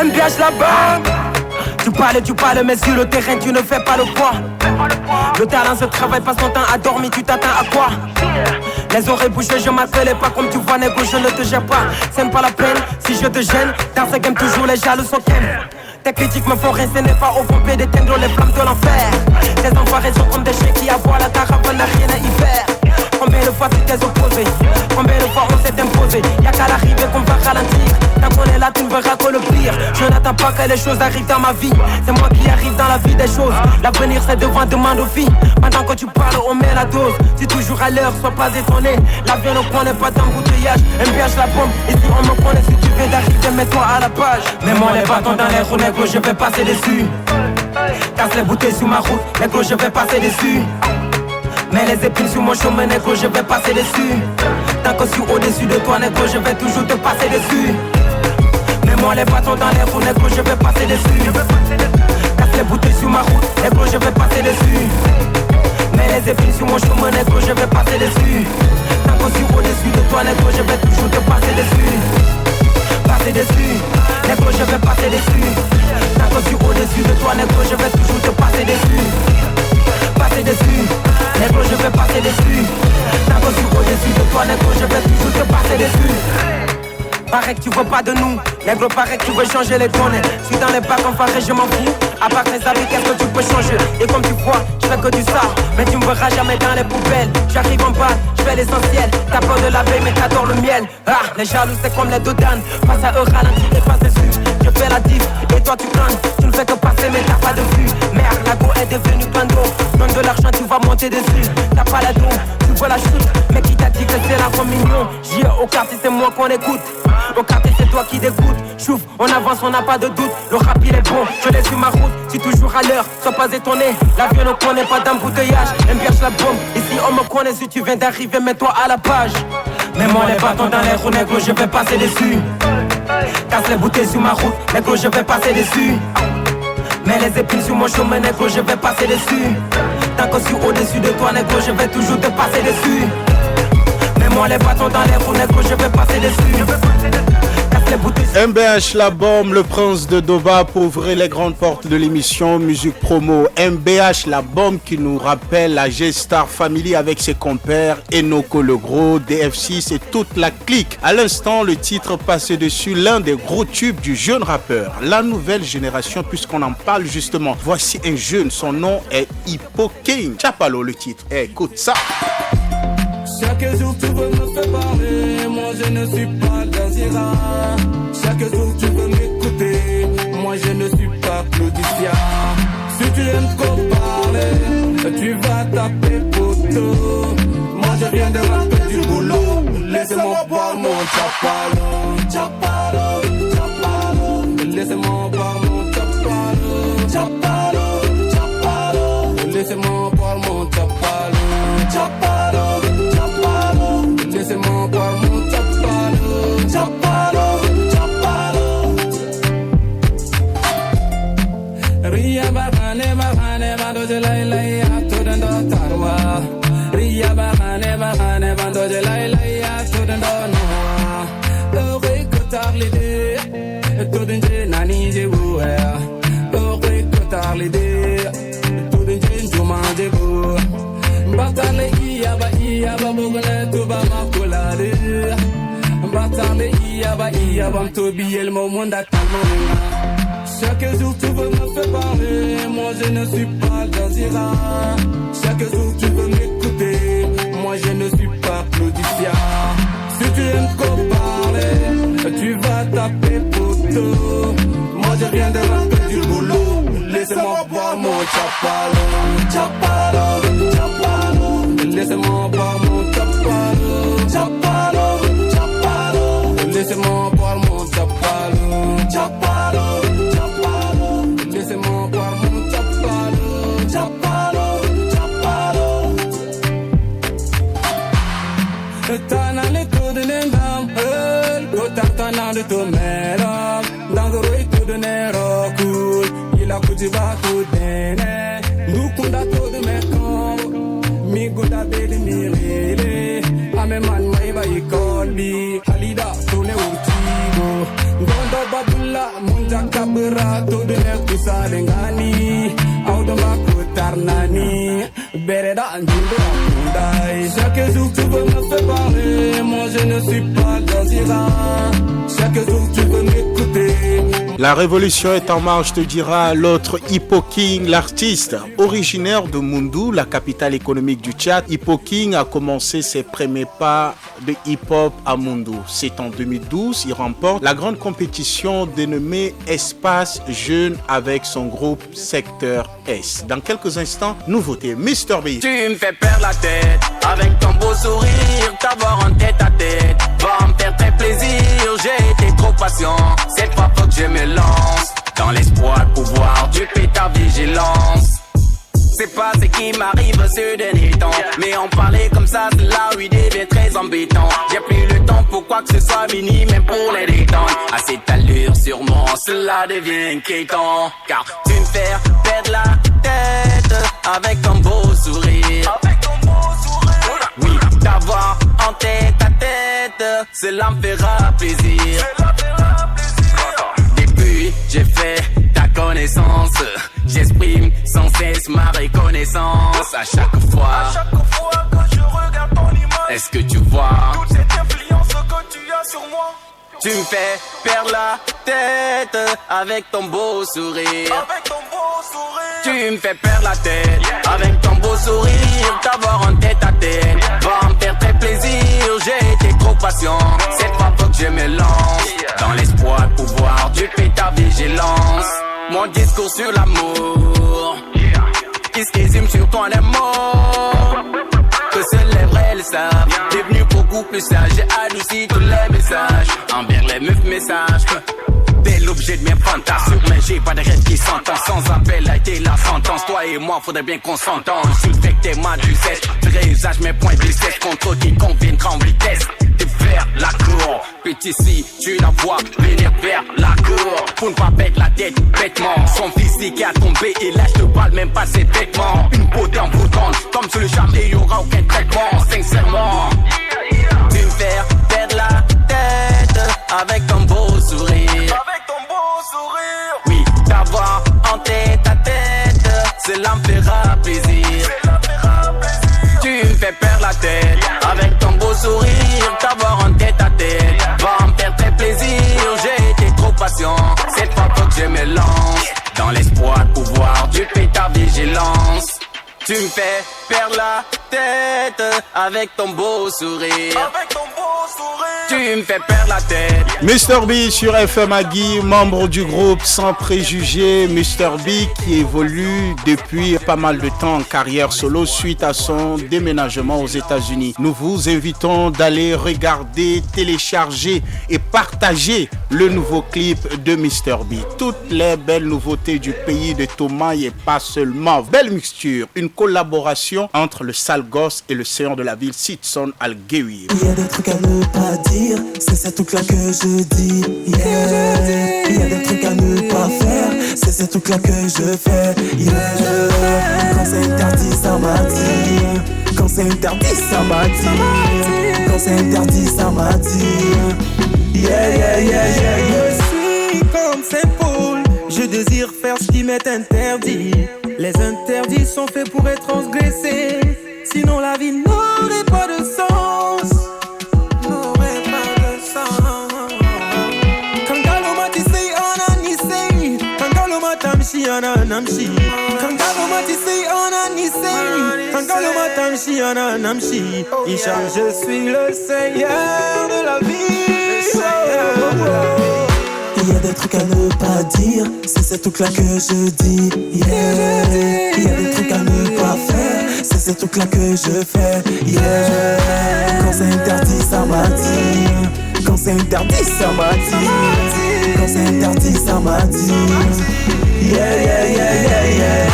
MBH là-bas. Tu parles, mais sur le terrain, tu ne fais pas le poids. Le talent se travaille, passe ton temps à dormir, tu t'attends à quoi? Les oreilles bouchées, je m'appelle pas comme tu vois, négo, je ne te gère pas. C'est pas la peine, si je te gêne, dans ce game toujours les jaloux sont ken. Tes critiques me font rien, ce n'est pas au pompé d'éteindre les flammes de l'enfer. Tes enfoirés sont comme des chiens qui aboient la caravane, n'a rien à y faire. Combien de fois tu t'es opposé? Combien de fois on s'est imposé? Y'a qu'à l'arrivée qu'on va ralentir. Tant qu'on est là, tu ne verras que le pire. Je n'attends pas que les choses arrivent dans ma vie. C'est moi qui arrive dans la vie des choses. L'avenir c'est devant, demande aux filles. Pendant que tu parles, on met la dose. Si toujours à l'heure, sois pas étonné. La vie ne connaît pas d'embouteillage. MBH la bombe, ici on me connaît. Si tu viens d'arriver, mets-toi à la page. Mets-moi les bâtons dans les roues, négro, je vais passer dessus. Casse les bouteilles sur ma route, négro, je vais passer dessus. Mets les épines sur mon chemin, négro, je vais passer dessus. Tant que je suis au-dessus de toi, négro, je vais toujours te passer dessus. Mets-moi les bâtons dans les roues, négro, je vais passer dessus. Casse les bouteilles sur ma route, négro, je vais passer dessus. Mets les épines sur mon chemin, négro, je vais passer dessus. Tant que je suis au-dessus de toi, négro, je vais toujours te passer dessus. Passer dessus, négro, je vais passer dessus. Tant que je suis au-dessus de toi, négro, je vais toujours te passer dessus. Passer dessus, négro, je vais passer dessus. Tant que je suis au-dessus de toi, négro, je vais toujours te passer dessus. Paraît que tu veux pas de nous, négro, paraît que tu veux changer les données. Suis dans les bacs enfoirés, je m'en fous. À part tes habits, qu'est-ce que tu peux changer? Et comme tu vois, je fais que du ça. Mais tu me verras jamais dans les poubelles. J'arrive en bas, je fais l'essentiel. T'as peur de l'abeille, mais t'adores le miel. Ah, les jaloux, c'est comme les deux d'âne. Face à eux, ralentis et passe dessus. Je fais la diff, et toi tu crains. Tu ne fais que passer, mais t'as pas de vue. Merde, la go est devenue bando. Donne de l'argent, tu vas monter dessus. T'as pas la dos, tu vois la chute. Mais qui t'a dit que c'est la communion? J'y ai au quartier, c'est moi qu'on écoute. Au quartier, c'est toi qui dégoûte. Chouf, on avance, on n'a pas de doute. Le rap il est bon, je l'ai sur ma route. Si toujours à l'heure, sois pas étonné. L'avion ne connaît pas d'embouteillage. MBH la bombe, ici on me connaît. Si tu viens d'arriver, mets-toi à la page. Mets-moi les bâtons dans les roues, négro, je vais passer dessus. Casse les bouteilles sur ma route, négro, je vais passer dessus. Mets les épines sur mon chemin, négro, je vais passer dessus. Tant que je suis au-dessus de toi, négro, je vais toujours te passer dessus. Mets-moi les bâtons dans les roues, négro, je vais passer dessus. MBH la bombe, le prince de Doba pour ouvrir les grandes portes de l'émission Musique Promo. MBH la bombe qui nous rappelle la G-Star Family avec ses compères Enoko le Gros, DF6 et toute la clique. À l'instant, le titre passé dessus, l'un des gros tubes du jeune rappeur. La nouvelle génération, puisqu'on en parle justement. Voici un jeune, son nom est Hippo King. Chapalo le titre, écoute ça. Chaque jour tu veux me faire parler, moi je ne suis pas Gazira. Chaque jour tu veux m'écouter, moi je ne suis pas Claudicia. Si tu aimes trop parler, tu vas taper poteau. Moi je viens de rentrer du boulot, laissez-moi boire mon chapalo. Chapalo, chapalo, laissez-moi boire mon chapalo. Chapalo, chapalo, laissez-moi boire mon chapalo. Chapalo. Laissez-moi boire mon chapalo, chapalo, chapalo. Ria bahane bando jelai ya tudando tarwa. Ria bahane bando jelai ya tudando noa. Heureux que t'as l'idée, tudanje nani je bouer. Heureux que t'as l'idée, tudanje jumanje bouer. Batale iyaba bugale tuba makulade. Batale iyaba tobi el momunda talmonga. Chaque jour tu veux me faire parler, moi je ne suis pas Gazira. Chaque jour tu veux m'écouter, moi je ne suis pas Claudicia. Si tu aimes trop parler, tu vas taper poteau. Moi je viens de rentrer du boulot, laissez-moi boire mon chapalo. Chapalo, chapalo, laissez-moi boire mon chapalo. Chapalo, chapalo, laissez-moi boire mon chapalo. Chapalo, chapalo, laissez-moi boire mon chapalo. Chapalo, chapalo. Tana le to de nengam, go tana le to mera. Dangoro to de nero cool, il a kujiba to dene. Nukunda to de mekam, mi guda bedi mirele. Ame man maiba ikolbi, halida to ne utigo. Gondo badula, jaka berato de nek salengani auto makutarnani bereda anjuda kundai chaque jour tu veux me faire parler moi je ne suis pas dans Iran chaque jour tu veux m'écouter. La révolution est en marche, te dira l'autre Hippo King, l'artiste. Originaire de Moundou, la capitale économique du Tchad, Hippo King a commencé ses premiers pas de hip-hop à Moundou. C'est en 2012, il remporte la grande compétition dénommée Espace Jeune avec son groupe Secteur S. Dans quelques instants, nouveauté, Mr. B. Tu me fais perdre la tête avec ton beau sourire, t'avoir en tête à tête va me faire très plaisir. J'ai été trop patient, cette fois faut que je me lance dans l'espoir de pouvoir duper ta vigilance. C'est pas ce qui m'arrive ce dernier temps, mais en parler comme ça, cela oui devient très embêtant. J'ai plus le temps pour quoi que ce soit mini, même pour les détendre. À cette allure sûrement, cela devient inquiétant, car tu me fais perdre la tête avec ton beau sourire. Oui, t'avoir en tête à tête, cela me fera plaisir. Depuis j'ai fait ta connaissance, j'exprime sans cesse ma reconnaissance. À chaque fois que je regarde ton image, est-ce que tu vois toute cette influence que tu as sur moi? Tu me fais perdre la tête avec ton beau sourire. Tu me fais perdre la tête avec ton beau sourire. T'avoir en tête à tête va me faire très plaisir. J'ai été trop patient, cette fois faut que je me lance dans l'espoir de pouvoir duper ta vigilance. Mon discours sur l'amour qui se résume sur ton amour, que seuls les vrais le savent. Devenu beaucoup plus sage, j'ai adouci tous les messages envers les meufs messages. T'es l'objet de mes fantasmes, mais j'ai pas de rêve qui s'entend. Sans appel a été la sentence. Toi et moi, faudrait bien qu'on s'entende. Je suis le fait que t'es ma ducesse. Vrai usage, mes points de vitesse contre quiconque viendra en vitesse. T'es vers la cour, petit si tu la vois venir vers la cour. Pour ne pas perdre la tête bêtement. Son physique a tombé et là je te parle même pas ses vêtements. Une beauté envoûtante, comme sur le charme et y'aura aucun traitement. Sincèrement, tu me fais perdre la tête avec ton beau sourire. Oui, t'avoir en tête à tête, cela me fera plaisir. Tu me fais perdre la tête avec ton beau sourire. T'avoir en tête à tête va me faire très plaisir. J'ai été trop patient, cette fois faut que je me lance dans l'espoir de pouvoir duper ta vigilance. Tu me fais perdre la tête avec ton beau sourire. Tu me fais perdre la tête. Mr. B sur FM Agui, membre du groupe Sans Préjugés. Mr. B qui évolue depuis pas mal de temps en carrière solo suite à son déménagement aux États-Unis. Nous vous invitons d'aller regarder, télécharger et partager le nouveau clip de Mr. B. Toutes les belles nouveautés du pays de Thomas et pas seulement. Belle mixture, une collaboration entre le sale gosse et le seigneur de la ville, Sidson Al-Gewi. Il y a des trucs à ne pas dire, c'est ces trucs là que je dis. Yeah. Il y a des trucs à ne pas faire, c'est ces trucs là que je fais. Yeah. Quand c'est interdit, ça m'attire. Quand c'est interdit, ça m'attire. Quand c'est interdit, ça m'attire. Yeah, yeah, yeah, yeah, yeah. Je suis comme ces poules, je désire faire ce qui m'est interdit. Les interdits sont faits pour être transgressés, sinon la vie n'aurait pas de sens. N'aurait pas de sens. Kangalo mati say anani say, Kangalo matamshi ananamshi. Kangalo mati say anani say, Kangalo matamshi ananamshi. Isha, je suis le seigneur de la vie. Il y a des trucs à ne pas dire, c'est ces trucs là que je dis. Yeah. Il y a des trucs à ne pas faire, c'est ces trucs là que je fais. Yeah. Quand c'est interdit, ça m'attire. Quand c'est interdit, ça m'attire. Quand c'est interdit, ça m'attire. Yeah, yeah, yeah, yeah, yeah.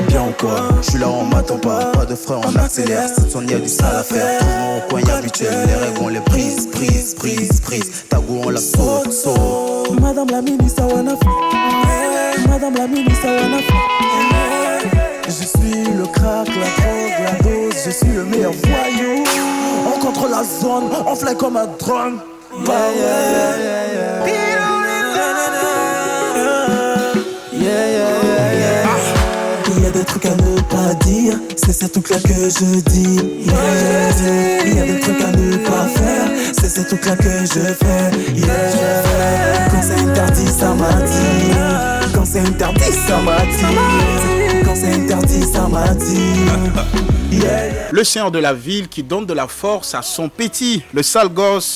Bien ou quoi, je suis là, on m'attend pas. Pas de frais, on accélère. Cette son, y'a du sale à faire. Toujours au coin, y'a habituel. Les règles, on les brise. Ta goût, on la saute. Madame la ministre, wanna f***. Madame la ministre, wanna f***. Je suis le crack, la drogue, la dose. Je suis le meilleur voyou. On contrôle la zone, on fly comme un drone. Bah ouais. pas dire, c'est ces trucs là que je dis. Yeah. Il y a des trucs à ne pas faire, c'est ces trucs là que je fais. Yeah. Quand c'est interdit, ça m'attire. Quand c'est interdit, ça m'attire. Quand c'est interdit, ça m'attire. Yeah. Le seigneur de la ville qui donne de la force à son petit, le sale gosse